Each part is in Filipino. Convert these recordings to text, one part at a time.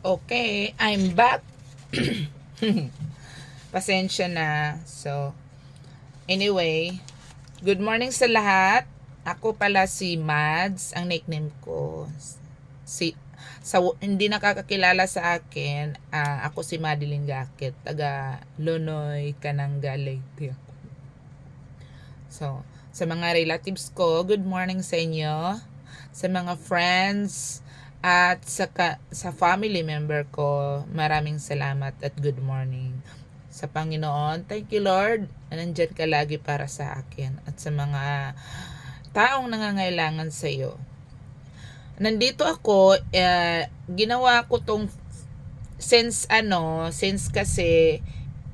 Okay, I'm back. Pasensya na. So, anyway, good morning sa lahat. Ako pala si Mads, ang nickname ko. Hindi nakakakilala sa akin, ako si Madeline Gakit, taga Lonoy, Kananga, Leyte. So, sa mga relatives ko, good morning sa inyo. Sa mga friends at sa family member ko, maraming salamat at good morning. Sa Panginoon, thank you Lord, na nandyan ka lagi para sa akin at sa mga taong nangangailangan sa iyo. Nandito ako, ginawa ko tong since kasi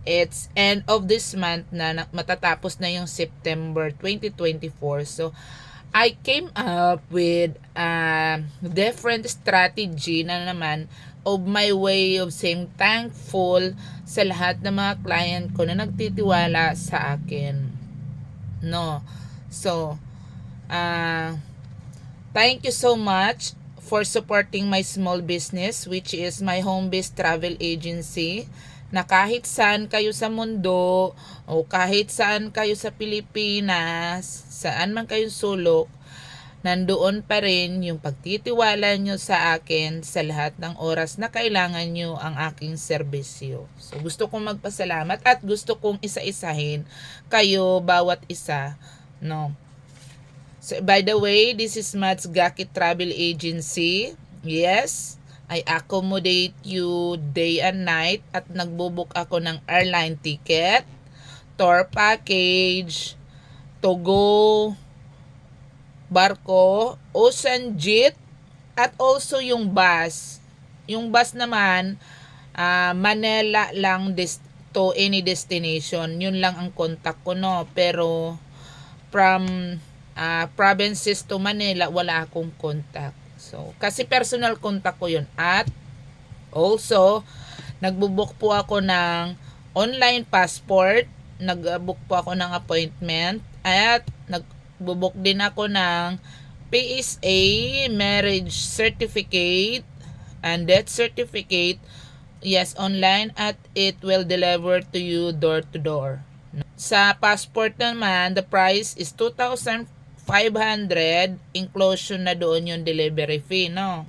it's end of this month na matatapos na yung September 2024. So, I came up with a different strategy na naman of my way of saying thankful sa lahat ng mga client ko na nagtitiwala sa akin. No. So, thank you so much for supporting my small business, which is my home-based travel agency, na kahit saan kayo sa mundo o kahit saan kayo sa Pilipinas, saan man kayong sulok, nandoon pa rin yung pagtitiwala nyo sa akin sa lahat ng oras na kailangan nyo ang aking serbisyo. So, gusto kong magpasalamat at gusto kong isa-isahin kayo bawat isa, no? So, by the way, this is Mads Gakit Travel Agency. Yes, I accommodate you day and night at nagbubook ako ng airline ticket, tour package, to go, barko, ocean jet, at also yung bus. Yung bus naman, Manila lang to any destination. Yun lang ang contact ko, no? Pero from provinces to Manila, wala akong contact. So, kasi personal contact ko yun. At also, nagbubook po ako ng online passport, nagbook po ako ng appointment, at nagbubuk din ako ng PSA, marriage certificate, and death certificate. Yes, online, at it will deliver to you door to door. Sa passport naman, the price is 2,500, inclusion na doon yung delivery fee, no?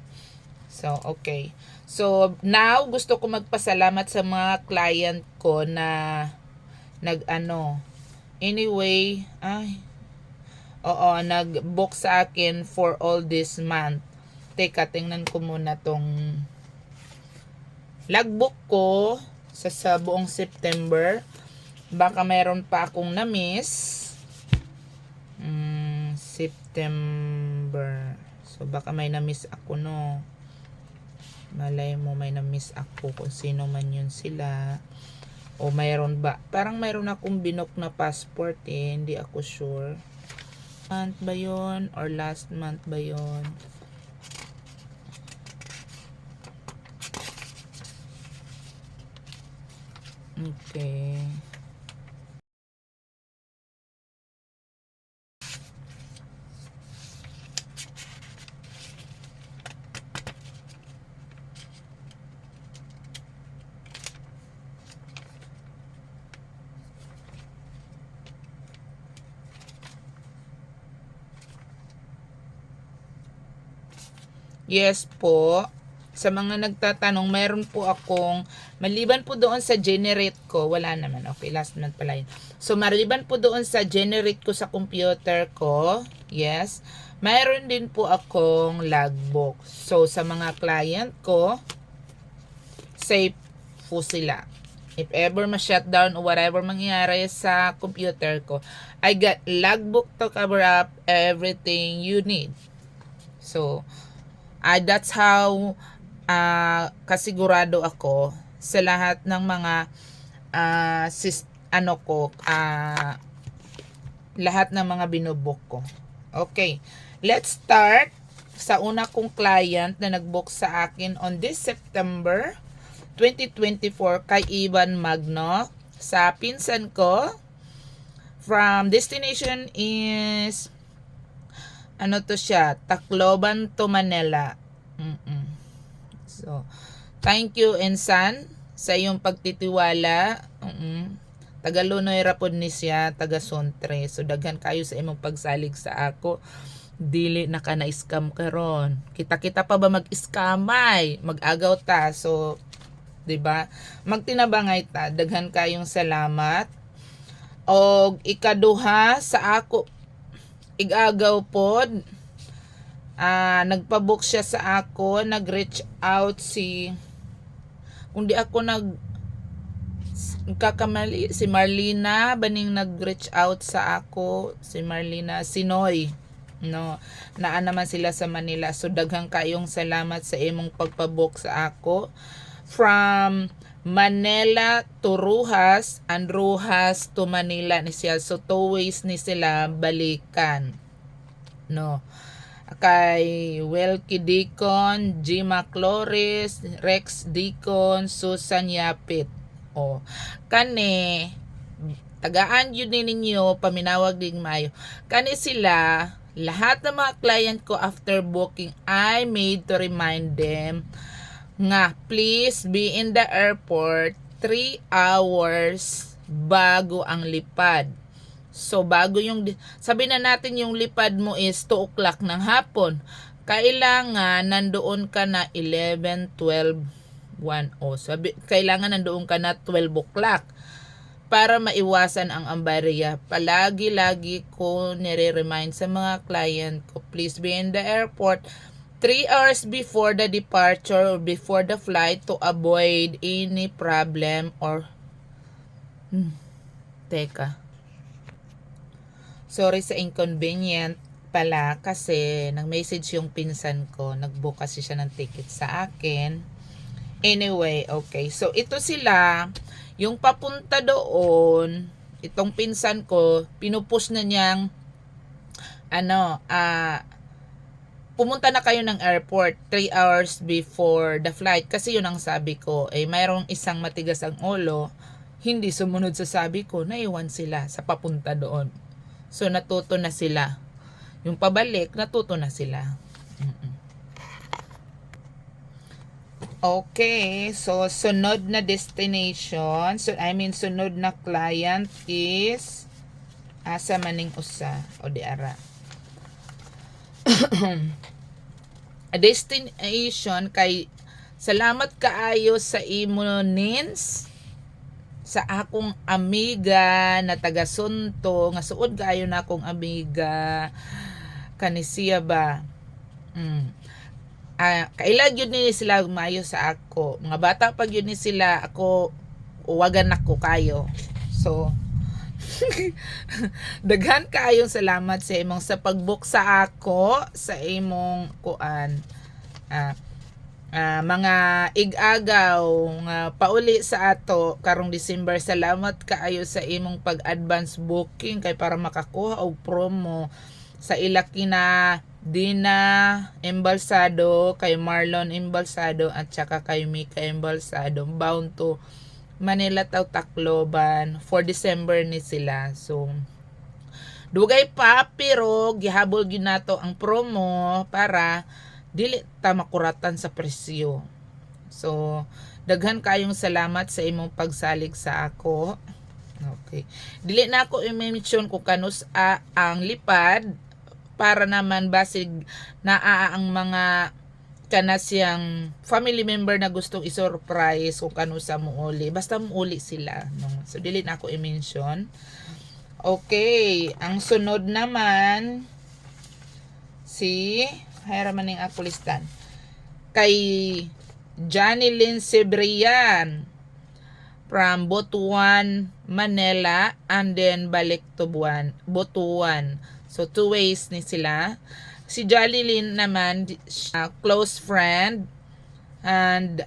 So, okay. So, now, gusto ko magpasalamat sa mga client ko na anyway, nag-book sa akin for all this month. Teka, tingnan ko muna tong logbook ko sa buong September. Baka mayroon pa akong na-miss. September. So, baka may na-miss ako, no? Malay mo may na-miss ako kung sino man yun sila. O mayroon ba? Parang mayroon akong binook na passport eh. Hindi ako sure. Month ba yun? Or last month ba yun? Okay. Yes po. Sa mga nagtatanong, meron po akong, maliban po doon sa generate ko, wala naman. Okay, last month pala yun. So, maliban po doon sa generate ko sa computer ko, yes, mayroon din po akong logbook. So, sa mga client ko, safe po sila. If ever ma-shutdown or whatever mangyari sa computer ko, I got logbook to cover up everything you need. So, that's how kasigurado ako sa lahat ng mga lahat ng mga binubook ko. Okay, let's start sa una kong client na nagbook sa akin on this September 2024 kay Ivan Magno. Sa pinsan ko, from destination is to siya, Tacloban to Manila. So, Thank you, Ensan, sa iyong pagtitiwala. Taga Lunoy rapod ni siya, taga Sontre. So daghan kayo sa imong pagsalig sa ako. Dili na ka na-scam karon. Kita-kita pa ba mag-scamay? Mag-agaw ta. So, 'di ba? Magtinabangay ta. Daghan kayong salamat. Og ikaduha sa ako igagaw pod. Nagpa-book siya sa ako, nag-reach out kung di ako kakamali, si Marlina baning nag-reach out sa ako, si Marlina Sinoy, no, naa naman sila sa Manila. So daghang kayong salamat sa imong pagpabook sa ako from Manila to Rojas and Rojas to Manila ni siya. So 2 ways ni sila balikan, no. Kay Welky Deacon, Gima Cloris, Rex Deacon, Susan Yapit. Kani tagaan yun ninyo, paminawag din mayo. Kani sila, lahat ng mga client ko after booking, I made to remind them nga please be in the airport 3 hours bago ang lipad. So bago yung, sabi na natin yung lipad mo is 2 o'clock ng hapon, kailangan nandoon ka na 11, 12, 1. Kailangan nandoon ka na 12 o'clock para maiwasan ang ambarya. Palagi-lagi ko nire-remind sa mga client ko, please be in the airport 3 hours before the departure or before the flight to avoid any problem or sorry sa inconvenient pala kasi nag-message yung pinsan ko, nag-book kasi siya ng ticket sa akin. Anyway, okay. So ito sila, yung papunta doon, itong pinsan ko, pinupush na niyang pumunta na kayo ng airport 3 hours before the flight kasi yun ang sabi ko. Mayroong isang matigas ang ulo, hindi sumunod sa sabi ko, naiwan sila sa papunta doon. So natuto na sila. Yung pabalik, natuto na sila. Okay, so sunod na destination, sunod na client is asa maning usa o di ara. A destination kay salamat kaayo sa imo nins sa akong amiga na taga Sunto, nga suod kaayo na akong amiga kanisiya ba. Kailag yun ni sila mayo sa ako. Mga bata pag yun ni sila, ako uwagan ako kayo. So daghan kaayong salamat sa imong sa pagbook sa ako, sa imong kuan. Mga igagaw nga pauli sa ato karong December, salamat kaayo sa imong pag-advance booking kay para makakuha og promo sa ilakina Dina Embalsado, kay Marlon Embalsado at saka kay Mika Embalsado, bound to Manila taw Tacloban for December ni sila. So dugay pa pero gihabol gyud nato ang promo para dili ta makuratan sa presyo. So daghan kayong salamat sa imong pagsalig sa ako. Okay. Dili na ako i-mention kung kanus ang lipad para naman basig naa ang mga kana siyang family member na gustong i-surprise kung kanusa mo uli. Basta mo uli sila. No? So dili na ako i-mention. Okay. Ang sunod naman si Hayraman ng ako listan. Kay Johnny Lynn Sebrian from Butuan, Manila, and then balik to Butuan. So 2 ways ni sila. Si Johnny Lynn naman, close friend, and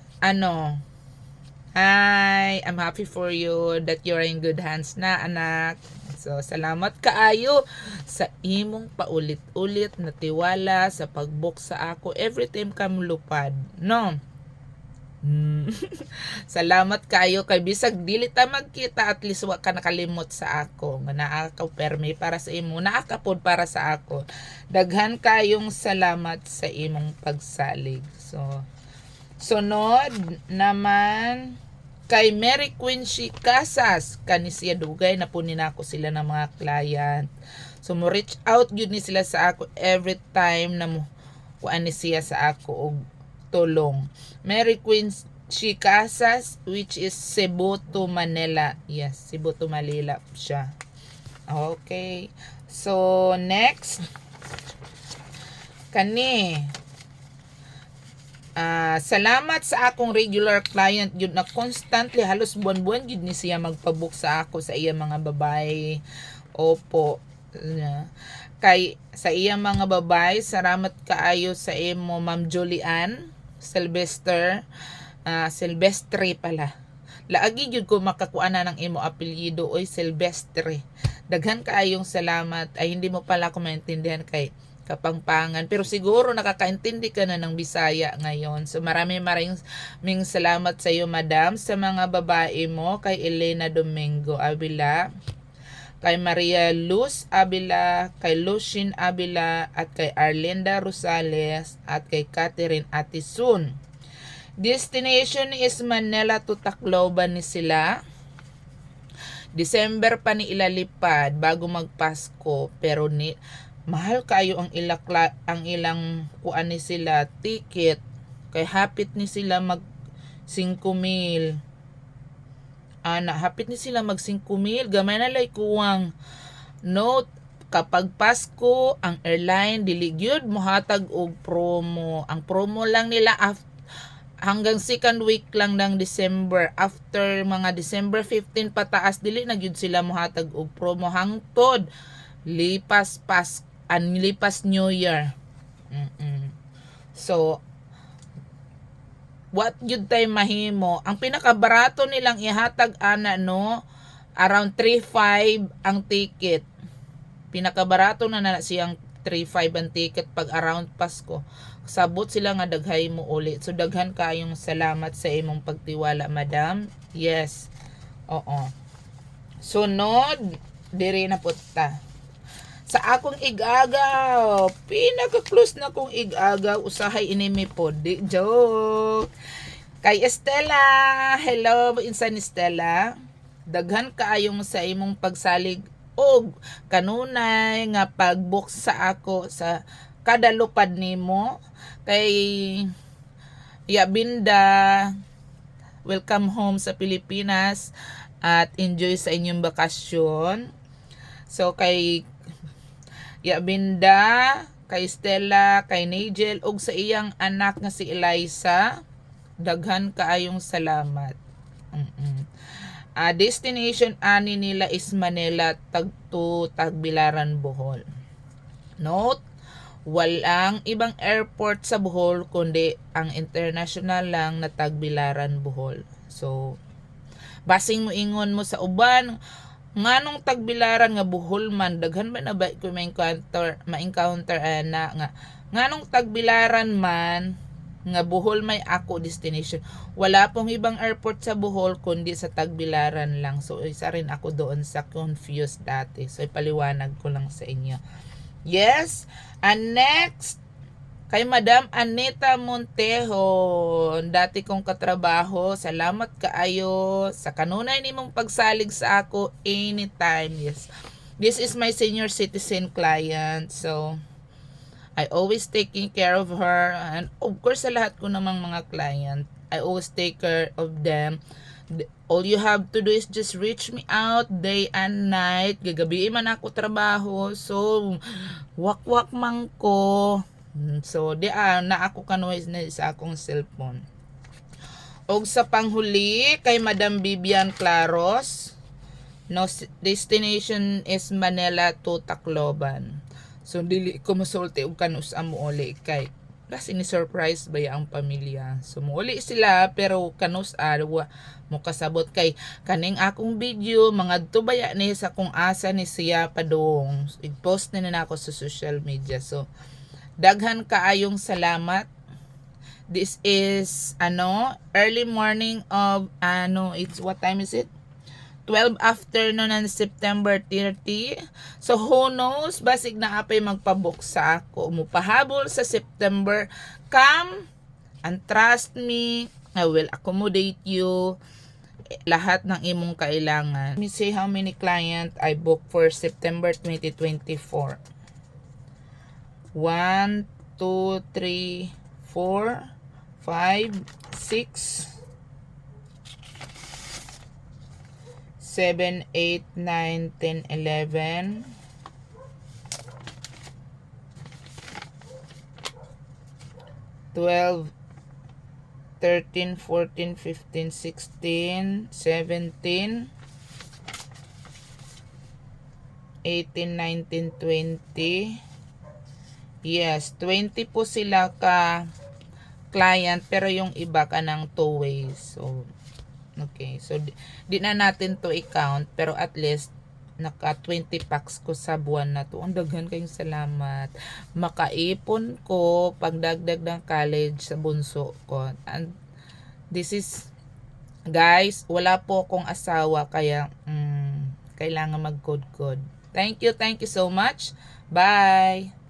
hi, I'm happy for you that you're in good hands na, anak. So, salamat kaayo sa imong paulit-ulit na tiwala sa pag-book sa ako every time kam lupad, no? Salamat kaayo kay bisag dili ta magkita, at least wa ka nakalimot sa ako nga naa ka permi para sa imo, naa ka pod para sa ako. Daghan kayong salamat sa imong pagsalig. So Sunod naman kay Mary Queen Casas, kani siya dugay na po ninako sila ng mga client. So mo reach out yun ni sila sa ako every time na mo kuan ni siya sa ako og tulong. Mary Queen Casas, which is Cebu to Manila. Yes, Cebu to Manila siya. Okay. So next kani salamat sa akong regular client yun na constantly halos buwan-buwan yun ni siya magpabook sa ako sa iya mga babae. Opo. Kay sa iya mga babae, salamat kaayo sa imo Ma'am Julian Silvestre. Silvestre pala. Laagi yun ko makakuana ng imo apelyido oy Silvestre. Daghan kaayong salamat. Ay hindi mo pala ko maintindihan kay Kapampangan. Pero siguro nakakaintindi ka na ng Bisaya ngayon. So maraming salamat sa iyo, madam. Sa mga babae mo, kay Elena Domingo Avila, kay Maria Luz Avila, kay Lucien Avila, at kay Arlinda Rosales, at kay Catherine Atisun. Destination is Manila to Tacloban ni sila. December pa ni ilalipad bago magpasko, pero mahal kayo ang ilang kuan ni sila ticket, kay hapit ni sila mag 5,000. Hapit ni sila mag 5,000, gamay na lay kuwang. Note, kapag Pasko ang airline dili gyud mohatag og promo. Ang promo lang nila hanggang second week lang ng December. After mga December 15 pataas dili na gyud sila mohatag og promo hangtod lipas New Year. So what yun tayo mahimo, ang pinakabarato nilang ihatag around 3,500 ang ticket. Pinakabarato na siyang 3,500 ang ticket pag around Pasko. Sabot sila nga daghay mo ulit. So daghan kayong salamat sa imong pagtiwala, madam. Yes. Oo. Sunod diri na putta. Sa akong igagaw, pinaka-close na kong igagaw, usahay inimi po, di joke. Kay Estela, hello, insan Estela. Daghan kaayong sa imong pagsalig og kanunay nga pag-book sa ako sa kada lupad nimo. Kay Yabinda, welcome home sa Pilipinas at enjoy sa inyong bakasyon. So kay Yabinda, kay Stella, kay Nigel, ug sa iyang anak nga si Eliza, daghan kaayong salamat. Destination ani nila is Manila, Tagbilaran, Bohol. Note, walang ibang airport sa Bohol kundi ang international lang na Tagbilaran, Bohol. So, basing mo ingon mo sa uban, nganong Tagbilaran nga Bohol man, daghan ba na ba ko ma-encounter nga nganong Tagbilaran man nga Bohol may ako destination. Wala pong ibang airport sa Bohol kundi sa Tagbilaran lang. So isa rin ako doon sa confused dati. So ipaliwanag ko lang sa inyo. Yes, and next kay Madam Anita Montejo, dati kong katrabaho. Salamat kaayo sa kanunay nimong pagsalig sa ako anytime. Yes. This is my senior citizen client. So, I always taking care of her. And of course, sa lahat ko namang mga client, I always take care of them. All you have to do is just reach me out day and night. Gagabi man ako trabaho. So, wak-wak man ko. So, na ako kanuwais na sa akong cellphone. Og sa panghuli, kay Madam Vivian Claros, no, destination is Manila to Tacloban. So, dili ko masulti og kanus amo uli kay kasi ni surprise ba ang pamilya. So, muuli sila pero kanus mo kasabot kay kaning akong video mga tubaya ni sa kung asa ni siya padong. I-post na ako sa social media. So, daghan kaayong salamat. This is early morning of it's what time is it? 12 afternoon on September 30. So who knows, basig na apay magpabook sa ako. Mupahabol sa September come And trust me, I will accommodate you lahat ng imong kailangan. Let me see how many client I booked for September 2024. 1, 2, 3, 4, 5, 6, 7, 8, 9, 10, 11, 12, 13, 14, 15, 16, 17, 18, 19, 20. Yes, 20 po sila ka client, pero yung iba ka ng 2 ways. So, okay. So, di na natin to i-count, pero at least naka 20 packs ko sa buwan na to. Ang daghan kayong salamat. Makaipon ko pagdagdag ng college sa bunso ko. And this is, guys, wala po akong asawa, kaya kailangan mag-code-code. Thank you so much. Bye!